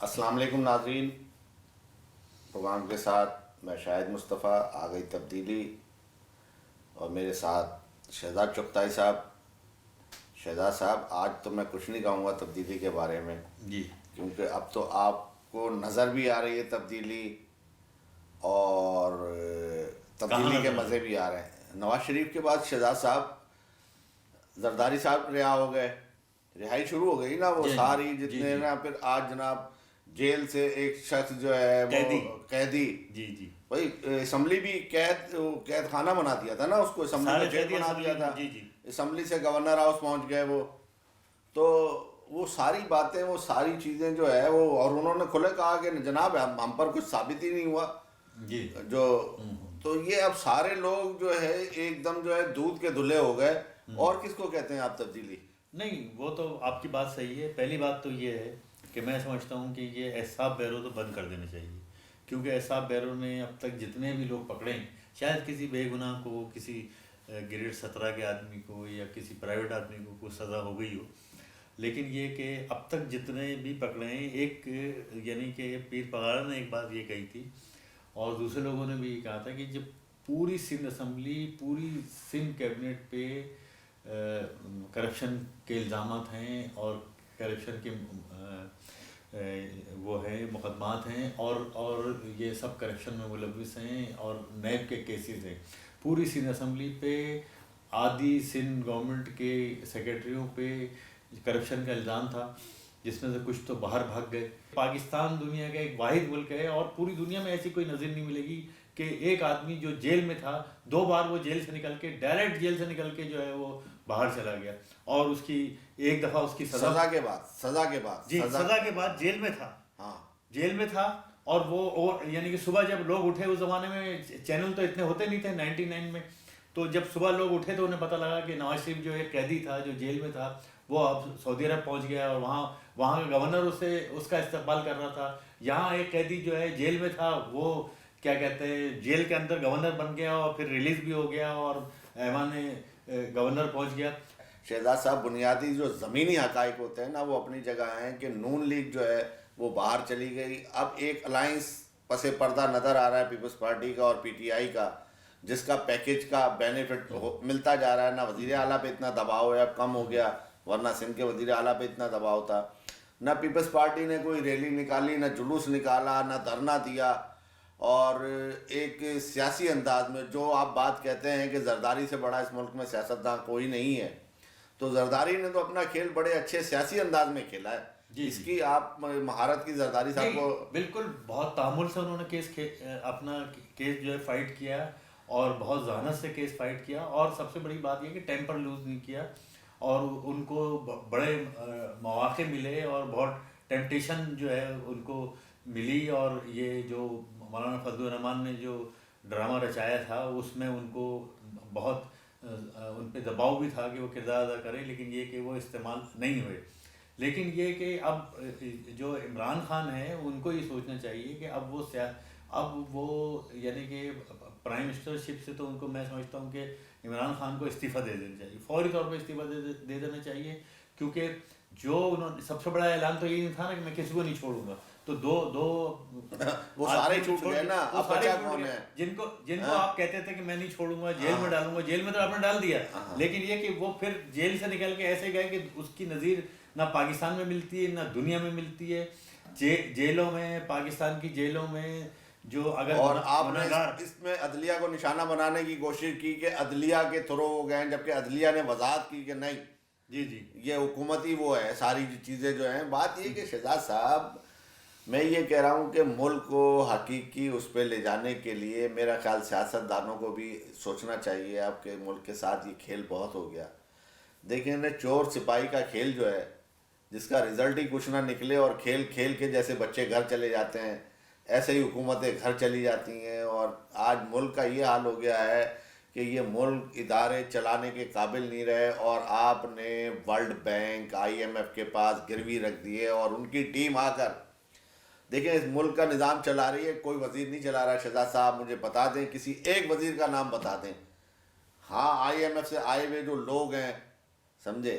السلام علیکم ناظرین، پروگرام کے ساتھ میں شاہد مصطفیٰ آ گئی تبدیلی، اور میرے ساتھ شہزاد چغتائی صاحب۔ شہزاد صاحب، آج تو میں کچھ نہیں کہوں گا تبدیلی کے بارے میں جی، کیونکہ اب تو آپ کو نظر بھی آ رہی ہے تبدیلی، اور تبدیلی کے مزے بھی آ رہے ہیں۔ نواز شریف کے بعد شہزاد صاحب زرداری صاحب رہا ہو گئے، رہائی شروع ہو گئی نا، وہ ساری جتنے نا، پھر آج جناب جیل سے ایک شخص جو ہے وہ قیدی، جی جی بھائی اسمبلی بھی قید خانہ بنا دیا تھا نا اس کو، اسمبلی میں جیل بنا دیا تھا، اسمبلی سے گورنر ہاؤس پہنچ گئے وہ، تو وہ ساری باتیں، وہ ساری چیزیں جو ہے وہ، اور انہوں نے کھلے کہا کہ جناب ہم پر کچھ ثابت ہی نہیں ہوا جی جو، تو یہ اب سارے لوگ جو ہے ایک دم جو ہے دودھ کے دھلے ہو گئے۔ اور کس کو کہتے ہیں آپ تبدیلی؟ نہیں، وہ تو آپ کی بات صحیح ہے۔ پہلی بات تو یہ ہے کہ میں سمجھتا ہوں کہ یہ احساب بیرو تو بند کر دینا چاہیے، کیونکہ احساب بیرو نے اب تک جتنے بھی لوگ پکڑے ہیں، شاید کسی بے گناہ کو، کسی گریڈ 17 کے آدمی کو یا کسی پرائیویٹ آدمی کو کوئی سزا ہو گئی ہو، لیکن یہ کہ اب تک جتنے بھی پکڑے ہیں، ایک یعنی کہ پیر پگاڑا نے ایک بات یہ کہی تھی، اور دوسرے لوگوں نے بھی یہ کہا تھا کہ جب پوری سندھ اسمبلی، پوری سندھ کیبنٹ پہ کرپشن کے الزامات ہیں، اور کرپشن کے وہ ہیں مقدمات ہیں، اور یہ سب کرپشن میں ملوث ہیں، اور نیب کے کیسز ہیں، پوری سندھ اسمبلی پہ آدھی سندھ گورنمنٹ کے سیکریٹریوں پہ کرپشن کا الزام تھا، جس میں سے کچھ تو باہر بھاگ گئے۔ پاکستان دنیا کا ایک واحد ملک ہے، اور پوری دنیا میں ایسی کوئی نظر نہیں ملے گی کہ ایک آدمی جو جیل میں تھا، 2 بار وہ جیل سے نکل کے، ڈائریکٹ جیل سے نکل کے جو ہے وہ باہر چلا گیا، اور اس کی ایک دفعہ اس کی سزا کے بعد جیل میں تھا، ہاں جیل میں تھا، اور وہ یعنی کہ صبح جب لوگ اٹھے، اس زمانے میں چینل تو اتنے ہوتے نہیں تھے 99 میں، تو جب صبح لوگ اٹھے تو انہیں پتہ لگا کہ نواز شریف جو ایک قیدی تھا جو جیل میں تھا، وہ اب سعودی عرب پہنچ گیا، اور وہاں کا گورنر اس کا استقبال کر رہا تھا۔ یہاں ایک قیدی جو ہے جیل میں تھا، وہ کیا کہتے ہیں، جیل کے اندر گورنر بن گیا، اور پھر ریلیز بھی ہو گیا، اور ایوان گورنر پہنچ گیا۔ شہزاد صاحب، بنیادی جو زمینی حقائق ہوتے ہیں نا، وہ اپنی جگہ ہیں کہ نون لیگ جو ہے وہ باہر چلی گئی، اب ایک الائنس پس پردہ نظر آ رہا ہے پیپلز پارٹی کا اور پی ٹی آئی کا، جس کا پیکج کا بینیفٹ ملتا جا رہا ہے۔ نہ وزیر اعلیٰ پہ اتنا دباؤ ہے، اب کم ہو گیا، ورنہ سندھ کے وزیر اعلیٰ پہ اتنا دباؤ تھا۔ نہ پیپلز پارٹی نے کوئی ریلی نکالی، نہ جلوس نکالا، نہ دھرنا دیا، اور ایک سیاسی انداز میں جو آپ بات کہتے ہیں کہ زرداری سے بڑا اس ملک میں سیاستداں کوئی نہیں ہے، تو زرداری نے تو اپنا کھیل بڑے اچھے سیاسی انداز میں کھیلا ہے۔ اس کی آپ مہارت کی زرداری صاحب کو بالکل بہت تحمل سے انہوں نے اپنا کیس جو ہے فائٹ کیا، اور بہت ذہانت سے کیس فائٹ کیا، اور سب سے بڑی بات یہ کہ ٹیمپر لوز نہیں کیا، اور ان کو بڑے مواقع ملے، اور بہت ٹیمپٹیشن جو ہے ان کو ملی، اور یہ جو مولانا فضل الرحمان نے جو ڈرامہ رچایا تھا، اس میں ان کو بہت ان پہ دباؤ بھی تھا کہ وہ کردار ادا کریں، لیکن یہ کہ وہ استعمال نہیں ہوئے۔ لیکن یہ کہ اب جو عمران خان ہیں، ان کو یہ سوچنا چاہیے کہ اب وہ یعنی کہ پرائم منسٹر شپ سے تو ان کو، میں سمجھتا ہوں کہ عمران خان کو استعفیٰ دے دینا چاہیے، فوری طور پہ استعفیٰ دے دینا چاہیے، کیونکہ جو انہوں نے سب سے بڑا اعلان تو یہ نہیں تھا نا کہ میں کسی کو نہیں چھوڑوں گا، تو دو وہ سارے چھوٹ گئے نا، اب بچا کون ہے؟ جن کو آپ کہتے تھے کہ میں نہیں چھوڑوں گا، جیل میں ڈالوں گا، جیل میں تو آپ نے ڈال دیا، لیکن یہ کہ وہ پھر جیل سے نکل کے ایسے گئے کہ اس کی نظیر نہ پاکستان میں ملتی ہے، نہ دنیا میں ملتی ہے۔ جیلوں میں، پاکستان کی جیلوں میں جو اگر، اور آپ نے اس میں عدلیہ کو نشانہ بنانے کی کوشش کی کہ عدلیہ کے تھرو ہو گئے، جبکہ عدلیہ نے وضاحت کی کہ نہیں، جی یہ حکومتی وہ ہے، ساری چیزیں جو ہیں۔ بات یہ کہ شہزاد صاحب، میں یہ کہہ رہا ہوں کہ ملک کو حقیقی اس پہ لے جانے کے لیے میرا خیال سیاست دانوں کو بھی سوچنا چاہیے اب کہ ملک کے ساتھ یہ کھیل بہت ہو گیا۔ دیکھیں نا، چور سپاہی کا کھیل جو ہے، جس کا رزلٹ ہی کچھ نہ نکلے، اور کھیل کھیل کے جیسے بچے گھر چلے جاتے ہیں، ایسے ہی حکومتیں گھر چلی جاتی ہیں، اور آج ملک کا یہ حال ہو گیا ہے کہ یہ ملک ادارے چلانے کے قابل نہیں رہے، اور آپ نے ورلڈ بینک، IMF کے پاس گروی رکھ دیے، اور ان کی ٹیم آ کر دیکھیں اس ملک کا نظام چلا رہی ہے، کوئی وزیر نہیں چلا رہا۔ شہزاد صاحب مجھے بتا دیں، کسی ایک وزیر کا نام بتا دیں۔ ہاں، IMF سے آئے ہوئے جو لوگ ہیں، سمجھے،